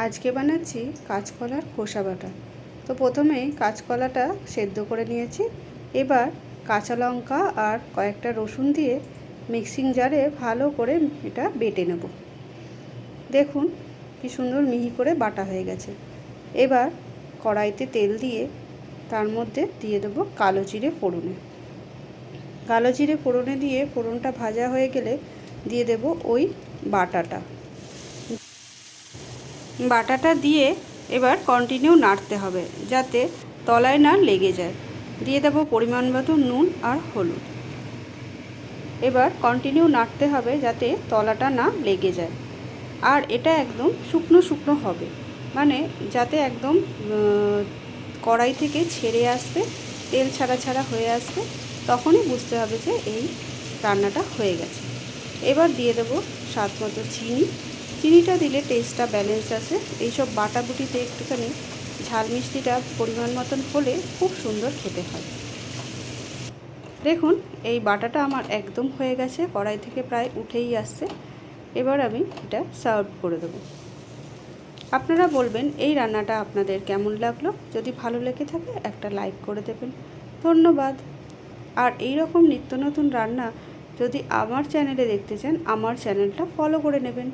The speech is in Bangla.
আজকে বানাচ্ছি কাঁচকলার খোসা বাটা। তো প্রথমেই কাঁচকলাটা সেদ্ধ করে নিয়েছি। এবার কাঁচা লঙ্কা আর কয়েকটা রসুন দিয়ে মিক্সিং জারে ভালো করে এটা বেটে নেব। দেখুন কি সুন্দর মিহি করে বাটা হয়ে গেছে। এবার কড়াইতে তেল দিয়ে তার মধ্যে দিয়ে দেবো কালো জিরে ফোড়নে। কালো জিরে ফোড়নে দিয়ে ফোড়নটা ভাজা হয়ে গেলে দিয়ে দেব ওই বাটাটা দিয়ে এবার কন্টিনিউ নাড়তে হবে যাতে তলায় না লেগে যায়। দিয়ে দেবো পরিমাণ মতো নুন আর হলুদ। এবার কন্টিনিউ নাড়তে হবে যাতে তলাটা না লেগে যায়। আর এটা একদম শুকনো শুকনো হবে, মানে যাতে একদম কড়াই থেকে ছেড়ে আসবে, তেল ছাড়া ছাড়া হয়ে আসবে, তখনই বুঝতে হবে যে এই রান্নাটা হয়ে গেছে। এবার দিয়ে দেবো স্বাদ মতো চিনি। চিনিটা দিলে টেস্টটা ব্যালেন্স আসে। এইসব বাটাবুটিতে একটুখানি ঝাল মিষ্টিটা পরিমাণ মতন হলে খুব সুন্দর খেতে হয়। দেখুন এই বাটাটা আমার একদম হয়ে গেছে, কড়াই থেকে প্রায় উঠেই আসছে। এবার আমি এটা সার্ভ করে দেবো। আপনারা বলবেন এই রান্নাটা আপনাদের কেমন লাগলো। যদি ভালো লেগে থাকে একটা লাইক করে দেবেন। ধন্যবাদ। আর এই রকম নিত্য নতুন রান্না যদি আমার চ্যানেলে দেখতে চান, আমার চ্যানেলটা ফলো করে নেবেন।